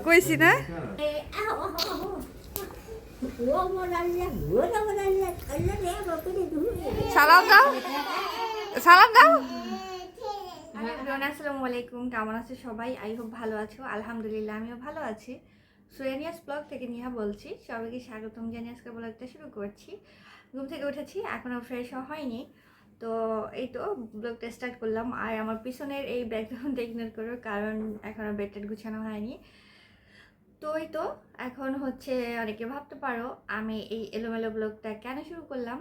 কইছি না সালাম দাও সালাম দাও। আসসালামু আলাইকুম, কেমন আছো সবাই? আই হোপ ভালো আছো। আলহামদুলিল্লাহ আমিও ভালো আছি। সুরানিয়াস ব্লগ থেকে নিহা বলছি। সবাইকে স্বাগতম জানিয়ে আজকে ব্লগটা শুরু করছি। ঘুম থেকে উঠেছি, এখনও ফ্রেশ হয়নি, তো এই তো ব্লগটা স্টার্ট করলাম। আর আমার পিছনের এই ব্যাকগ্রাউন্ডটা ইগনোর করো, কারণ এখনও বেডটা গুছানো হয়নি। তো এই তো এখন হচ্ছে অনেকে ভাবতে পারো আমি এই এলোমেলো ব্লগটা কেন শুরু করলাম।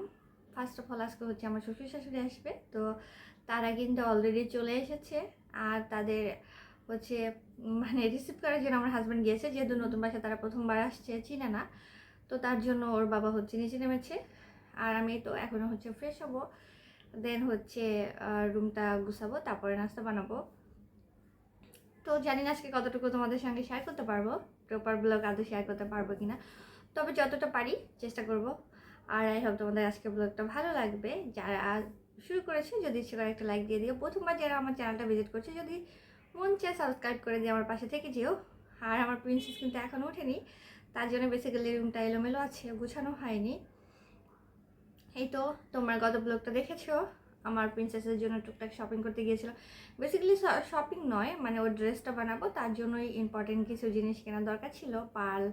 ফার্স্ট অফ অল আজকে হচ্ছে আমার শ্বশুর শাশুড়ি আসবে, তো তারা কিন্তু অলরেডি চলে এসেছে। আর তাদের হচ্ছে মানে রিসিভ করার জন্য আমার হাজব্যান্ড গিয়েছে, যেহেতু নতুন বাসা তারা প্রথমবার আসছে, চিনে না, তো তার জন্য ওর বাবা হচ্ছে নিচে নেমেছে। আর আমি তো এখনও হচ্ছে ফ্রেশ হব, দেন হচ্ছে রুমটা গুছাবো, তারপরে নাস্তা বানাবো। তো জানি না আজকে কতটুকু তোমাদের সঙ্গে শেয়ার করতে পারবো, প্রপার ব্লগ আদৌ শেয়ার করতে পারবো কিনা, তবে যতটা পারি চেষ্টা করব। আর আই হোপ তোমাদের আজকে ব্লগটা ভালো লাগবে। যারা শুরু করেছে যদি ইচ্ছে করে একটা লাইক দিয়ে দিও। প্রথমবার যারা আমার চ্যানেলটা ভিজিট করছে যদি মন চায় সাবস্ক্রাইব করে দিয়ে আমার পাশে থেকে যেও। আর আমার প্রিন্সেস কিন্তু এখনও ওঠেনি, তার জন্য বেসিক্যালি রুমটা এলোমেলো আছে, গুছানো হয়নি। এই তো তোমরা গত ব্লগটা দেখেছো, আমার প্রিন্সেসের জন্য টুকটাক শপিং করতে গিয়েছিল। বেসিক্যালি শপিং নয়, মানে ওর ড্রেসটা বানাবো তার জন্যই ইম্পর্টেন্ট কিছু জিনিস কেনার দরকার ছিল। পার্ল,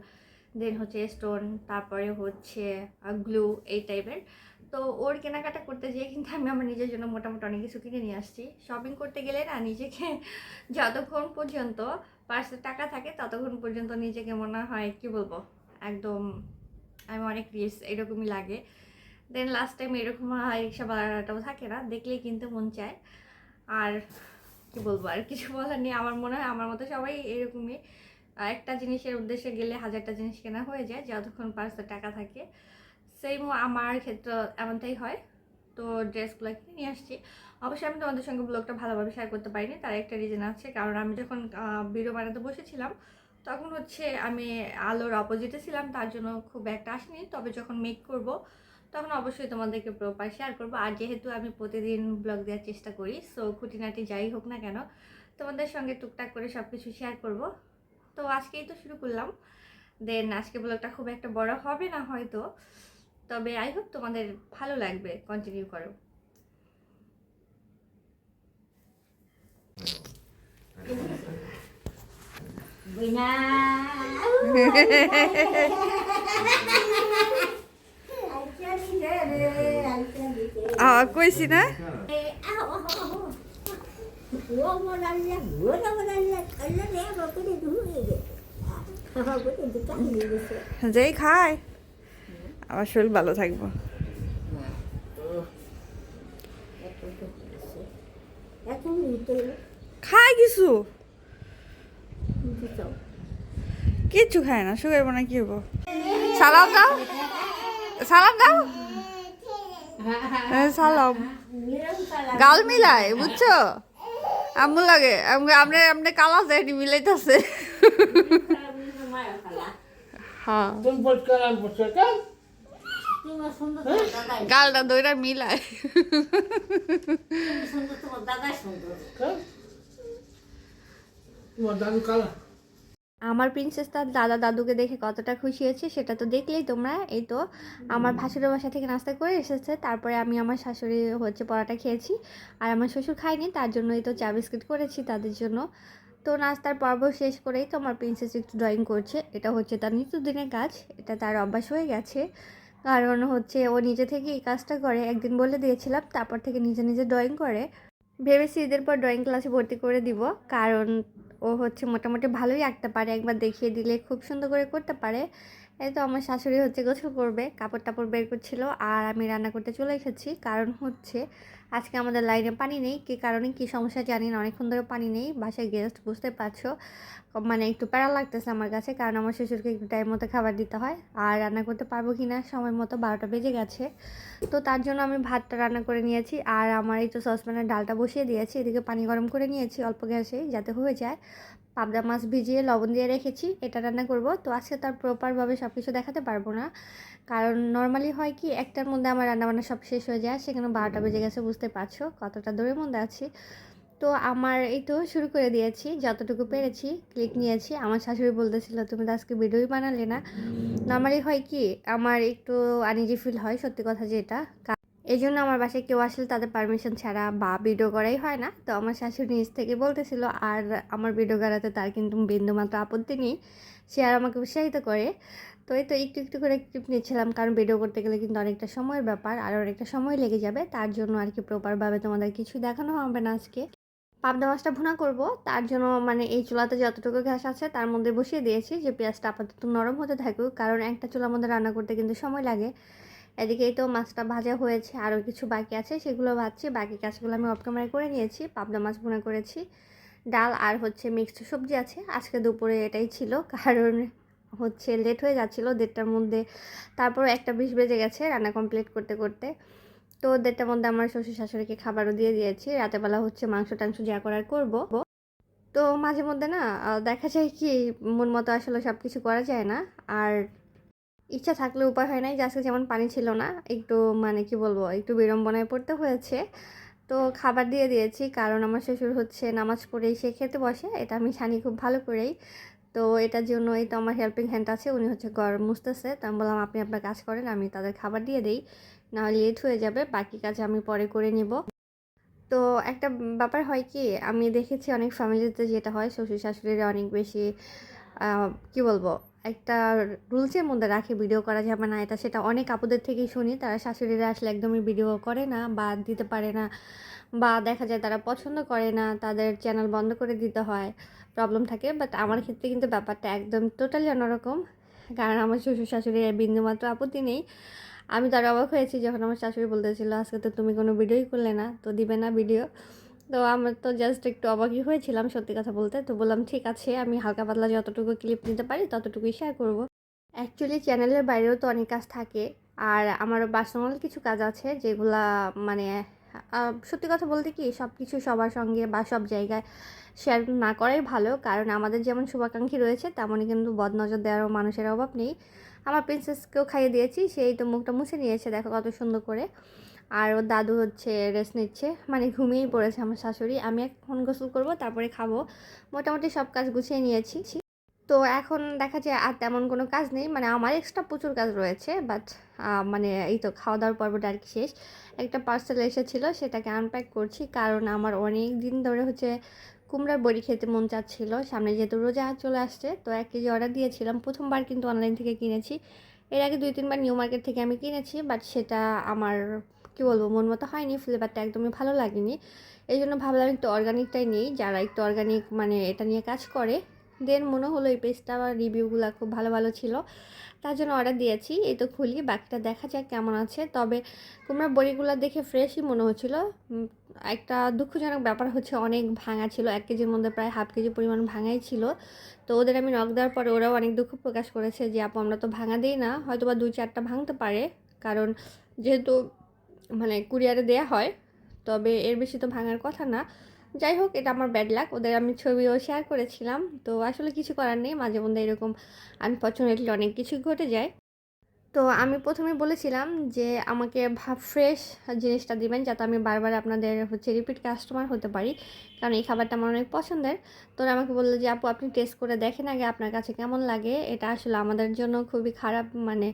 দেন হচ্ছে স্টোন, তারপরে হচ্ছে গ্লু, এই টাইপের। তো ওর কেনাকাটা করতে যেয়ে কিন্তু আমি আমার নিজের জন্য মোটামুটি অনেক কিছু কিনে নিয়ে আসছি। শপিং করতে গেলে না নিজেকে যতক্ষণ পর্যন্ত পার্সে টাকা থাকে ততক্ষণ পর্যন্ত নিজেকে মনে হয় কি বলবো, একদম আমি অনেক রিচ এরকমই লাগে। দেন লাস্ট টাইম এরকম রিক্সা ভাড়াটাও থাকে না, দেখলেই কিন্তু মন চায়। আর কি বলবো, আর কিছু বলার নেই। আমার মনে হয় আমার মতো সবাই এরকমই, একটা জিনিসের উদ্দেশ্যে গেলে হাজারটা জিনিস কেনা হয়ে যায় যতক্ষণ পার্সে টাকা থাকে। সেম আমার ক্ষেত্রে এমনটাই হয়। তো ড্রেসগুলো কিনে নিয়ে আসছি। অবশ্যই আমি তোমাদের সঙ্গে ব্লগটা ভালোভাবে শেয়ার করতে পারিনি, তার একটা রিজন আছে। কারণ আমি যখন ভিডিও বানাতে বসেছিলাম তখন হচ্ছে আমি আলোর অপোজিটে ছিলাম, তার জন্য খুব একটা আসেনি। তবে যখন মেক করব তখন অবশ্যই তোমাদেরকে প্রপার শেয়ার করবো। আর যেহেতু আমি প্রতিদিন ব্লগ দেওয়ার চেষ্টা করি, সো খুঁটিনাটি যাই হোক না কেন তোমাদের সঙ্গে টুকটাক করে সব কিছু শেয়ার করব। তো আজকেই তো শুরু করলাম, দেন আজকে ব্লগটা খুব একটা বড় হবে না হয়তো, তবে আই হোপ তোমাদের ভালো লাগবে। কন্টিনিউ করো। কইছি না যেই খায় আমার শরীর ভালো থাকবো। খায় কিছু, কিচ্ছু খায় না, সুগার বানা কি হবো। সালাম দাও সালাম দাও সালাম গাল মিলাই, বুঝছো? আম্মু লাগে আমরা আমরা কালা যাইনি মিলাইতেছে। হ্যাঁ গালটা দইরা মিলায়। আমার প্রিন্সেস তার দাদা দাদুকে দেখে কতটা খুশি হয়েছে সেটা তো দেখলেই তোমরা। এই তো আমার ভাসুরের বাসা থেকে নাস্তা করে এসেছে, তারপরে আমি আমার শাশুড়ি হচ্ছে পরোটা খেয়েছি, আর আমার শ্বশুর খায়নি, তার জন্যই তো চা বিস্কিট করেছি তাদের জন্য। তো নাস্তার পর্ব শেষ করেই তো আমার প্রিন্সেস একটু ড্রয়িং করছে। এটা হচ্ছে তার নিত্যদিনের কাজ, এটা তার অভ্যাস হয়ে গেছে। কারণ হচ্ছে ও নিজে থেকে এই কাজটা করে, একদিন বলে দিয়েছিলাম, তারপর থেকে নিজে নিজে ড্রয়িং করে। ভেবেছি ঈদের পর ড্রয়িং ক্লাসে ভর্তি করে দিব, কারণ ও হচ্ছে মোটামুটি ভালোই আঁকতে পারে, একবার দেখিয়ে দিলে খুব সুন্দর করে করতে পারে। এই তো আমার শাশুড়ি হচ্ছে গোসল করবে, কাপড় টাপড় বের করছিল, আর আমি রান্না করতে চলে এসেছি। কারণ হচ্ছে আজকে আমাদের লাইনে পানি নেই, কী কারণে কী সমস্যা জানি না, অনেকক্ষণ ধরে পানি নেই, বাসায় গেস্ট, বুঝতে পারছো। মানে একটু প্যারা লাগতেছে আমার কাছে, কারণ আমার শ্বশুরকে একটু টাইম মতো খাবার দিতে হয়। আর রান্না করতে পারবো কি না সময় মতো 12টা বেজে গেছে, তো তার জন্য আমি ভাতটা রান্না করে নিয়েছি। আর আমার এই তো সসপ্যানের ডালটা বসিয়ে দিয়েছি, এদিকে পানি গরম করে নিয়েছি অল্প গ্যাসে যাতে হয়ে যায়। পাবদা মাছ ভিজিয়ে লবণ দিয়ে রেখেছি, এটা রান্না করব। তো আজকে তার প্রপারভাবে সব কিছু দেখাতে পারবো না, কারণ নর্মালি হয় কি একটার মধ্যে আমার রান্নাবান্না সব শেষ হয়ে যায়, সেখানে 12টা বেজে গেছে, বুঝতে পারছো কতটা দূরের মধ্যে আছি। তো আমার এই তো শুরু করে দিয়েছি, যতটুকু পেরেছি ক্লিক নিয়েছি। আমার শাশুড়ি বলতেছিল তুমি তো আজকে ভিডিওই বানালে না। নর্মালি হয় কি, আমার একটু আনইজি ফিল হয়, সত্যি কথা যেটা। এই জন্য আমার বাসায় কেউ আসলে তাদের পারমিশন ছাড়া বা ভিডিও করাই হয় না। তো আমার শাশুড়ি নিজ থেকে বলতেছিল, আর আমার ভিডিও করাতে তার কিন্তু বিন্দুমাত্র আপত্তি নেই, সে আর আমাকে উৎসাহিত করে। তো এই তো একটু একটু করে ক্লিপ নিচ্ছিলাম, কারণ ভিডিও করতে গেলে কিন্তু অনেকটা সময়ের ব্যাপার, আর অনেকটা সময় লেগে যাবে। তার জন্য আর কি প্রপারভাবে তোমাদের কিছুই দেখানো হবে না আজকে। পাবদা মাছটা ভুনা করব, তার জন্য মানে এই চুলাতে যতটুকু গ্যাস আছে তার মধ্যে বসিয়ে দিয়েছি যে পেঁয়াজটা আপাতত নরম হতে থাকুক, কারণ একটা চুলার মধ্যে রান্না করতে কিন্তু সময় লাগে। এদিকেই তো মাছটা ভাজা হয়েছে, আরও কিছু বাকি আছে, সেগুলো ভাজছি। বাকি কাজগুলো আমি অফ ক্যামেরায় করে নিয়েছি। পাবদা মাছ ভুনা করেছি, ডাল আর হচ্ছে মিক্সড সবজি আছে। আজকে দুপুরে এটাই ছিল, কারণ হচ্ছে লেট হয়ে যাচ্ছিলো 1:30টার মধ্যে। তারপর 1:20 বেজে গেছে রান্না কমপ্লিট করতে করতে। তো 1:30টার মধ্যে আমার শ্বশুর শাশুড়িকে খাবারও দিয়ে দিয়েছি। রাতেরবেলা হচ্ছে মাংস টাংস যা করার করবো। তো মাঝে মধ্যে না দেখা যায় কি, মন মতো আসলে সব কিছু করা যায় না। আর ইচ্ছা থাকলে উপায় হয় নাই, যে আজকে যেমন পানি ছিল না, একটু মানে কি বলবো, একটু বিড়ম্বনায় পড়তে হয়েছে। তো খাবার দিয়ে দিয়েছি, কারণ আমার শ্বশুর হচ্ছে নামাজ পড়েই সে খেতে বসে, এটা আমি জানি খুব ভালো করেই। তো এটার জন্য এই তো আমার হেল্পিং হ্যান্ড আছে, উনি হচ্ছে ঘর মুছতেছে। তো আমি বললাম আপনি আপনার কাজ করেন, আমি তাদের খাবার দিয়ে দিই, নাহলে লেট হয়ে যাবে, বাকি কাজ আমি পরে করে নিব। তো একটা ব্যাপার হয় কি, আমি দেখেছি অনেক ফ্যামিলিতে যেটা হয়, শ্বশুর শাশুড়িরা অনেক বেশি কি বলবো, একটা রুলসের মধ্যে রাখে ভিডিও করা যাবে না, এটা সেটা অনেক আপুদের থেকেই শুনি। তারা শাশুড়িরা আসলে একদমই ভিডিও করে না বা দিতে পারে না, বা দেখা যায় তারা পছন্দ করে না, তাদের চ্যানেল বন্ধ করে দিতে হয়, প্রবলেম থাকে। বাট আমার ক্ষেত্রে কিন্তু ব্যাপারটা একদম টোটালি অন্যরকম, কারণ আমার শ্বশুর শাশুড়ির বিন্দুমাত্র আপত্তি নেই। আমি তার অবাক হয়েছি যখন আমার শাশুড়ি বলতেছিল আজকে তো তুমি কোনো ভিডিওই করলে না, তো দিবে না ভিডিও। তো আমার তো জাস্ট একটু অবাকই হয়েছিলাম সত্যি কথা বলতে। তো বললাম ঠিক আছে, আমি হালকা পাতলা যতটুকু ক্লিপ নিতে পারি ততটুকুই শেয়ার করব। অ্যাকচুয়ালি চ্যানেলের বাইরেও তো অনেক কাজ থাকে, আর আমারও পার্সোনাল কিছু কাজ আছে যেগুলা মানে সত্যি কথা বলতে কি, সব কিছু সবার সঙ্গে বা সব জায়গায় শেয়ার না করাই ভালো, কারণ আমাদের যেমন শুভাকাঙ্ক্ষী রয়েছে তেমনই কিন্তু বদনজর দেওয়ারও মানুষের অভাব নেই। আমার প্রিন্সেসকেও খাইয়ে দিয়েছি, সেই তো মুখটা মুছে নিয়েছে, দেখো কত সুন্দর করে। আর ওর দাদু হচ্ছে রেস্ট নিচ্ছে, মানে ঘুমিয়েই পড়েছে আমার শাশুড়ি। আমি এখন গোসল করব, তারপরে খাবো। মোটামুটি সব কাজ গুছিয়ে নিয়েছি। তো এখন দেখা যায় আর তেমন কোনো কাজ নেই, মানে আমার এক্সট্রা প্রচুর কাজ রয়েছে, বাট মানে এই তো খাওয়া দাওয়ার পর্বটা আর কি শেষ। একটা পার্সেল এসেছিলো, সেটাকে আনপ্যাক করছি, কারণ আমার অনেক দিন ধরে হচ্ছে কুমড়ার বড়ি খেতে মন চাচ্ছিল। সামনে যেহেতু রোজা চলে আসছে, তো 1 কেজি অর্ডার দিয়েছিলাম। প্রথমবার কিন্তু অনলাইন থেকে কিনেছি, এর আগে 2-3বার নিউ মার্কেট থেকে আমি কিনেছি, বাট সেটা আমার কি বলবো মন মতো হয়নি, ফ্লেভারটা একদমই ভালো লাগেনি। এই জন্য ভাবলাম একটু অর্গানিকটাই নিই, যারা একটু অর্গানিক মানে এটা নিয়ে কাজ করে। দেন মনে হলো এই পেজটা বা রিভিউগুলো খুব ভালো ভালো ছিল, তার জন্য অর্ডার দিয়েছি। এই তো খুলি, বাকিটা দেখা যাক কেমন আছে। তবে কুমড়ার বড়িগুলো দেখে ফ্রেশই মনে হচ্ছিলো। একটা দুঃখজনক ব্যাপার হচ্ছে অনেক ভাঙা ছিল, 1 কেজির মধ্যে প্রায় হাফ কেজি পরিমাণ ভাঙাই ছিল। তো ওদের আমি নক দেওয়ার পরে ওরাও অনেক দুঃখ প্রকাশ করেছে যে আপু আমরা তো ভাঙা দিই না, হয়তো বা 2-4টা ভাঙতে পারে, কারণ যেহেতু মানে কুরিয়ারে দেয়া হয়, তবে এর বেশি তো ভাঙার কথা না। যাই হোক, এটা আমার ব্যাড লাক। ওদের আমি ছবিও শেয়ার করেছিলাম। তো আসলে কিছু করার নেই, মাঝে মধ্যে এরকম আনফর্চুনেটলি অনেক কিছুই ঘটে যায়। তো আমি প্রথমে বলেছিলাম যে আমাকে ফ্রেশ জিনিসটা দিবেন, যাতে আমি বারবার আপনাদের হচ্ছে রিপিট কাস্টমার হতে পারি, কারণ এই খাবারটা আমার অনেক পছন্দের। তো ওরা আমাকে বললো যে আপু আপনি টেস্ট করে দেখেন আগে আপনার কাছে কেমন লাগে। এটা আসলে আমাদের জন্য খুবই খারাপ মানে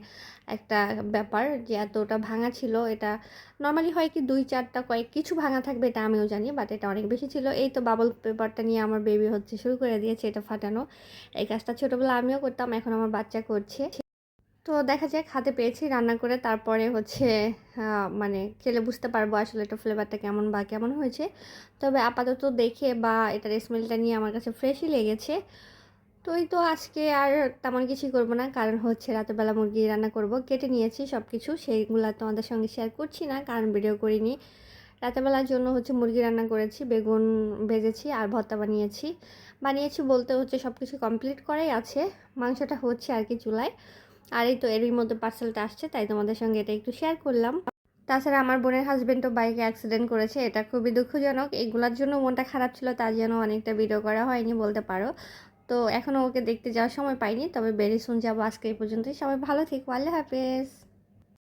একটা ব্যাপার যে এতটা ভাঙা ছিল। এটা নর্মালি হয় কি 2-4টা কয়েক কিছু ভাঙা থাকবে, এটা আমিও জানি, বাট এটা অনেক বেশি ছিল। এই তো বাবল পেপারটা নিয়ে আমার বেবি হচ্ছে শুরু করে দিয়েছে এটা ফাটানো। এই কাজটা ছোটোবেলা আমিও করতাম, এখন আমার বাচ্চা করছে। তো দেখা যাক, হাতে পেয়েছি রান্না করে, তারপরে হচ্ছে মানে খেলে বুঝতে পারবো আসলে এটা ফ্লেভারটা কেমন বা কেমন হয়েছে। তবে আপাতত দেখে বা এটার স্মেলটা নিয়ে আমার কাছে ফ্রেশই লেগেছে। তো এই তো আজকে আর তেমন কিছুই করবো না, কারণ হচ্ছে রাতের বেলা মুরগি রান্না করব। কেটে নিয়েছি সব কিছু, সেইগুলো তোমাদের সঙ্গে শেয়ার করছি না, কারণ ভিডিও করিনি। রাতের বেলার জন্য হচ্ছে মুরগি রান্না করেছি, বেগুন ভেজেছি আর ভর্তা বানিয়েছি। বানিয়েছি বলতে হচ্ছে সব কিছু কমপ্লিট করাই আছে, মাংসটা হচ্ছে আর কি চুলায়। আর এই তো এরই মধ্যে পার্সেলটা আসছে, তাই তোমাদের সঙ্গে এটা একটু শেয়ার করলাম। তাছাড়া আমার বোনের হাজবেন্ডও বাইকে অ্যাক্সিডেন্ট করেছে, এটা খুবই দুঃখজনক। এগুলোর জন্য মনটা খারাপ ছিল, তার জন্য অনেকটা ভিডিও করা হয়নি বলতে পারো। তো এখনও ওকে দেখতে যাওয়ার সময় পাইনি, তবে ভেরি সুন যাবো। আজকে এই পর্যন্তই, সবাই ভালো থেকো, আল্লাহ হাফেজ।